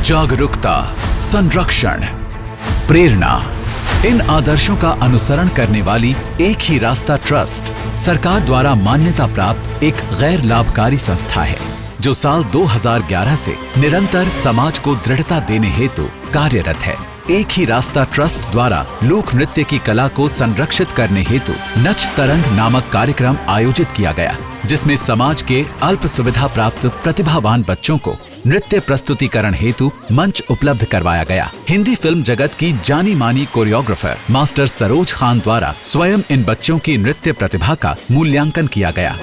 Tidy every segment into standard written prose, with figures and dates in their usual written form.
जागरूकता, संरक्षण, प्रेरणा, इन आदर्शों का अनुसरण करने वाली एक ही रास्ता ट्रस्ट सरकार द्वारा मान्यता प्राप्त एक गैर लाभकारी संस्था है, जो साल 2011 से निरंतर समाज को दृढ़ता देने हेतु कार्यरत है। एक ही रास्ता ट्रस्ट द्वारा लोक नृत्य की कला को संरक्षित करने हेतु नच तरंग नामक कार्यक्रम आयोजित किया गया, जिसमें समाज के अल्प सुविधा प्राप्त प्रतिभावान बच्चों को नृत्य प्रस्तुतिकरण हेतु मंच उपलब्ध करवाया गया। हिंदी फिल्म जगत की जानी मानी कोरियोग्राफर मास्टर सरोज खान द्वारा स्वयं इन बच्चों की नृत्य प्रतिभा का मूल्यांकन किया गया।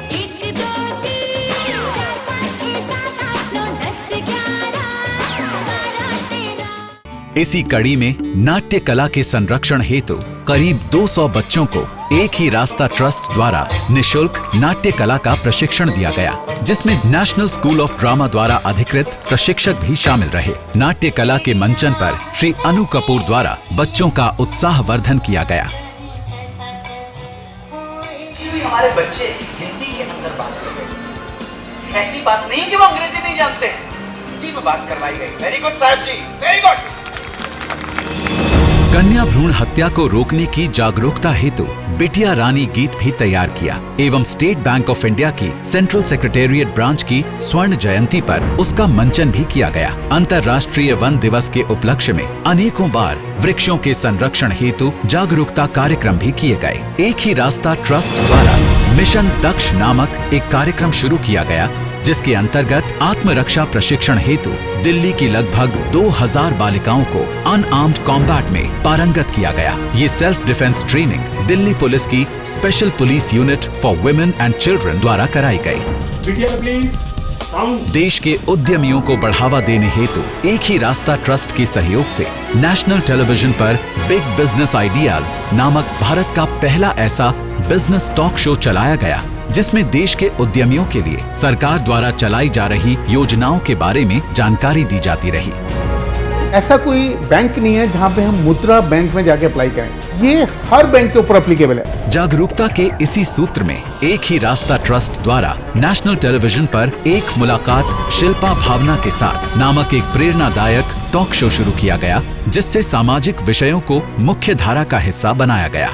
इसी कड़ी में नाट्य कला के संरक्षण हेतु करीब 200 बच्चों को एक ही रास्ता ट्रस्ट द्वारा निशुल्क नाट्य कला का प्रशिक्षण दिया गया, जिसमें नेशनल स्कूल ऑफ ड्रामा द्वारा अधिकृत प्रशिक्षक भी शामिल रहे। नाट्य कला के मंचन पर श्री अनु कपूर द्वारा बच्चों का उत्साहवर्धन किया गया। हमारे बच्चे हिंदी के अंदर बात कर रहे हैं, ऐसी बात नहीं कि वो अंग्रेजी नहीं जानते हैं, हिंदी में बात करवाई गई। वेरी गुड साहब जी, वेरी गुड। कन्या भ्रूण हत्या को रोकने की जागरूकता हेतु बिटिया रानी गीत भी तैयार किया एवं स्टेट बैंक ऑफ इंडिया की सेंट्रल सेक्रेटेरिएट ब्रांच की स्वर्ण जयंती पर उसका मंचन भी किया गया। अंतर्राष्ट्रीय वन दिवस के उपलक्ष्य में अनेकों बार वृक्षों के संरक्षण हेतु जागरूकता कार्यक्रम भी किए गए। एक ही रास्ता ट्रस्ट द्वारा मिशन दक्ष नामक एक कार्यक्रम शुरू किया गया, जिसके अंतर्गत आत्मरक्षा प्रशिक्षण हेतु दिल्ली की लगभग 2000 बालिकाओं को अनआर्म्ड कॉम्बैट में पारंगत किया गया। ये self defence training Delhi police की special police unit for women and children द्वारा कराई गई। देश के उद्यमियों को बढ़ावा देने हेतु एक ही रास्ता ट्रस्ट के सहयोग से नेशनल टेलीविजन पर बिग बिजनेस आइडियाज नामक भारत का पहला ऐसा बिजनेस टॉक शो चलाया गया, जिसमें देश के उद्यमियों के लिए सरकार द्वारा चलाई जा रही योजनाओं के बारे में जानकारी दी जाती रही। ऐसा कोई बैंक नहीं है जहां पे हम मुद्रा बैंक में जाके अप्लाई करें, ये हर बैंक के ऊपर एप्लीकेबल है। जागरूकता के इसी सूत्र में एक ही रास्ता ट्रस्ट द्वारा नेशनल टेलीविजन पर एक मुलाकात शिल्पा भावना के साथ नामक एक प्रेरणादायक टॉक शो शुरू किया गया, जिससे सामाजिक विषयों को मुख्य धारा का हिस्सा बनाया गया।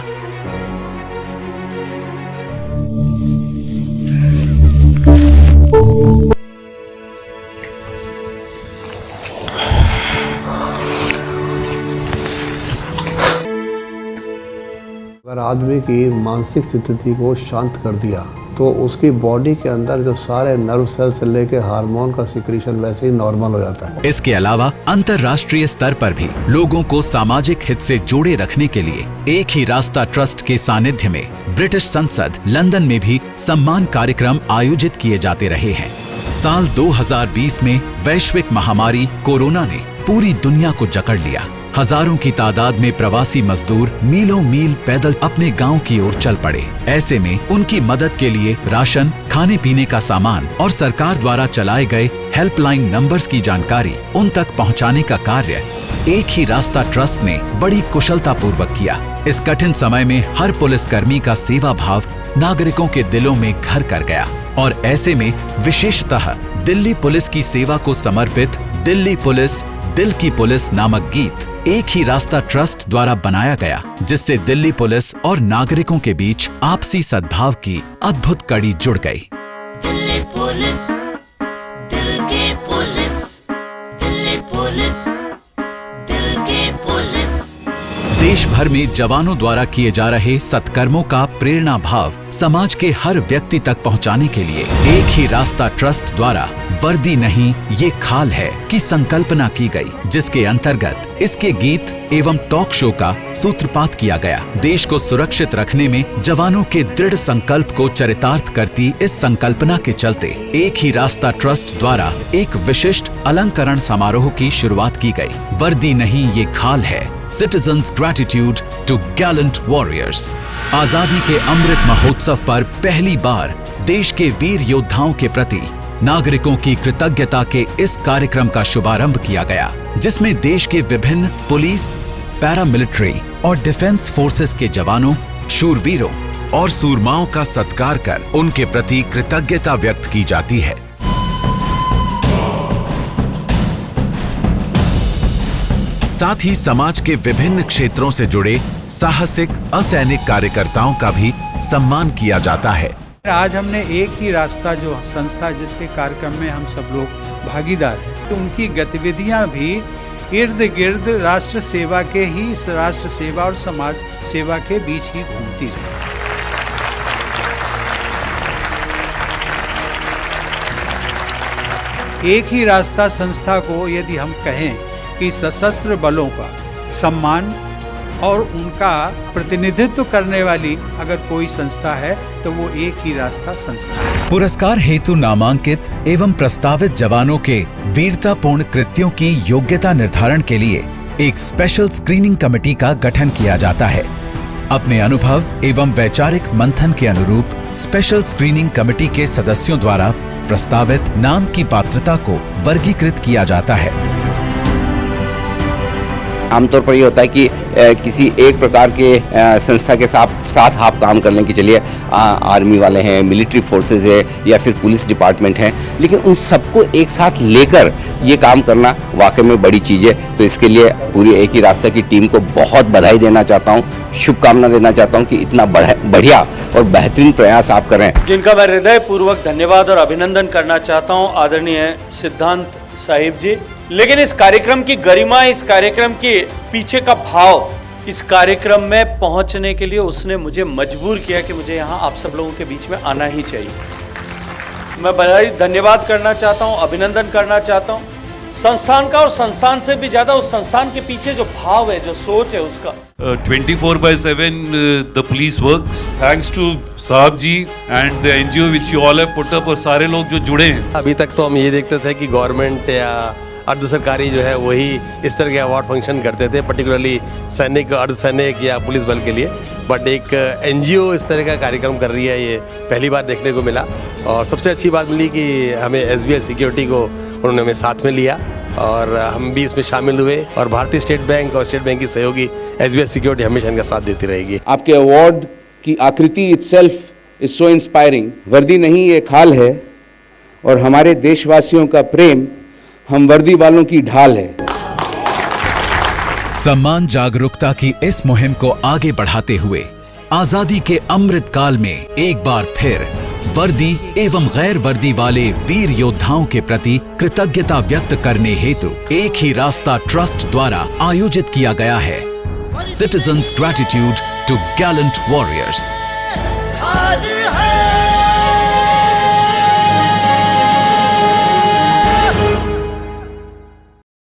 अगर आदमी की मानसिक स्थिति को शांत कर दिया तो उसकी बॉडी के अंदर जो सारे नर्व सेल से लेके हार्मोन का सिक्रीशन वैसे ही नॉर्मल हो जाता है। इसके अलावा अंतर्राष्ट्रीय स्तर पर भी लोगों को सामाजिक हित से जोड़े रखने के लिए एक ही रास्ता ट्रस्ट के सानिध्य में ब्रिटिश संसद लंदन में भी सम्मान कार्यक्रम आयोजित किए जाते रहे हैं। साल 2020 में वैश्विक महामारी कोरोना ने पूरी दुनिया को जकड़ लिया। हजारों की तादाद में प्रवासी मजदूर मीलों मील पैदल अपने गांव की ओर चल पड़े। ऐसे में उनकी मदद के लिए राशन, खाने पीने का सामान और सरकार द्वारा चलाए गए हेल्पलाइन नंबर्स की जानकारी उन तक पहुंचाने का कार्य एक ही रास्ता ट्रस्ट ने बड़ी कुशलता पूर्वक किया। इस कठिन समय में हर पुलिसकर्मी का सेवा भाव नागरिकों के दिलों में घर कर गया और ऐसे में विशेषतः दिल्ली पुलिस की सेवा को समर्पित दिल्ली पुलिस दिल की पुलिस नामक गीत एक ही रास्ता ट्रस्ट द्वारा बनाया गया, जिससे दिल्ली पुलिस और नागरिकों के बीच आपसी सद्भाव की अद्भुत कड़ी जुड़ गई। दिल्ली पुलिस, दिल की पुलिस, दिल्ली पुलिस, दिल की पुलिस। देश भर में जवानों द्वारा किए जा रहे सत्कर्मों का प्रेरणा भाव समाज के हर व्यक्ति तक पहुंचाने के लिए एक ही रास्ता ट्रस्ट द्वारा वर्दी नहीं ये खाल है की संकल्पना की गई, जिसके अंतर्गत इसके गीत एवं टॉक शो का सूत्रपात किया गया। देश को सुरक्षित रखने में जवानों के दृढ़ संकल्प को चरितार्थ करती इस संकल्पना के चलते एक ही रास्ता ट्रस्ट द्वारा एक विशिष्ट अलंकरण समारोह की शुरुआत की गई। वर्दी नहीं ये खाल है, citizens gratitude to gallant warriors. आजादी के अमृत महोत्सव पर पहली बार देश के वीर योद्धाओं के प्रति नागरिकों की कृतज्ञता के इस कार्यक्रम का शुभारंभ किया गया, जिसमें देश के विभिन्न पुलिस, पैरामिलिट्री और डिफेंस फोर्सेस के जवानों, शूरवीरों और सूरमाओं का सत्कार कर उनके प्रति कृतज्ञता व्यक्त की जाती है। साथ ही समाज के विभिन्न क्षेत्रों से जुड़े साहसिक असैनिक कार्यकर्ताओं का भी सम्मान किया जाता है। आज हमने एक ही रास्ता जो संस्था जिसके कार्यक्रम में हम सब लोग भागीदार हैं, तो उनकी गतिविधियां भी इर्द गिर्द राष्ट्र सेवा के ही, राष्ट्र सेवा और समाज सेवा के बीच ही घूमती रही। एक ही रास्ता संस्था को यदि हम कहें कि सशस्त्र बलों का सम्मान और उनका प्रतिनिधित्व करने वाली अगर कोई संस्था है तो वो एक ही रास्ता संस्था है। पुरस्कार हेतु नामांकित एवं प्रस्तावित जवानों के वीरतापूर्ण कृत्यों की योग्यता निर्धारण के लिए एक स्पेशल स्क्रीनिंग कमेटी का गठन किया जाता है। अपने अनुभव एवं वैचारिक मंथन के अनुरूप स्पेशल स्क्रीनिंग कमेटी के सदस्यों द्वारा प्रस्तावित नाम की पात्रता को वर्गीकृत किया जाता है। आमतौर पर ये होता है कि किसी एक प्रकार के संस्था के साथ आप काम कर लें कि चलिए आर्मी वाले हैं, मिलिट्री फोर्सेस है या फिर पुलिस डिपार्टमेंट है, लेकिन उन सबको एक साथ लेकर ये काम करना वाकई में बड़ी चीज़ है। तो इसके लिए पूरी एक ही रास्ता की टीम को बहुत बधाई देना चाहता हूँ, शुभकामना देना चाहता हूँ कि इतना बढ़िया और बेहतरीन प्रयास आप कर रहे हैं, जिनका मैं हृदयपूर्वक धन्यवाद और अभिनंदन करना चाहता हूँ आदरणीय सिद्धांत साहिब जी। लेकिन इस कार्यक्रम की गरिमा, इस कार्यक्रम के पीछे का भाव, इस कार्यक्रम में पहुंचने के लिए उसने मुझे मजबूर किया कि मुझे यहाँ आप सब लोगों के बीच में आना ही चाहिए। मैं बधाई, धन्यवाद करना चाहता हूँ, अभिनंदन करना चाहता हूँ संस्थान का, और संस्थान से भी ज्यादा उस संस्थान के पीछे जो भाव है, जो सोच है उसका। 24/7 the police works thanks to साहब जी and the NGO which you all have put up, और सारे लोग जो जुड़े हैं। अभी तक तो हम ये देखते थे कि गवर्नमेंट या अर्ध सरकारी जो है वही इस तरह के अवार्ड फंक्शन करते थे, पर्टिकुलरली सैनिक, अर्धसैनिक या पुलिस बल के लिए। बट एक NGO इस तरह का कार्यक्रम कर रही है, ये पहली बार देखने को मिला। और सबसे अच्छी बात मिली कि हमें SBI सिक्योरिटी को उन्होंने हमें साथ में लिया और हम भी इसमें शामिल हुए। और भारतीय स्टेट बैंक और स्टेट बैंक की सहयोगी SBI सिक्योरिटी हमेशा इनका साथ देती रहेगी। आपके अवार्ड की आकृति इटसेल्फ इज सो इंस्पायरिंग। वर्दी नहीं, ये खाल है, और हमारे देशवासियों का प्रेम हम वर्दी वालों की ढाल है। सम्मान जागरूकता की इस मुहिम को आगे बढ़ाते हुए आजादी के अमृत काल में एक बार फिर वर्दी एवं गैर वर्दी वाले वीर योद्धाओं के प्रति कृतज्ञता व्यक्त करने हेतु एक ही रास्ता ट्रस्ट द्वारा आयोजित किया गया है citizens gratitude to gallant warriors.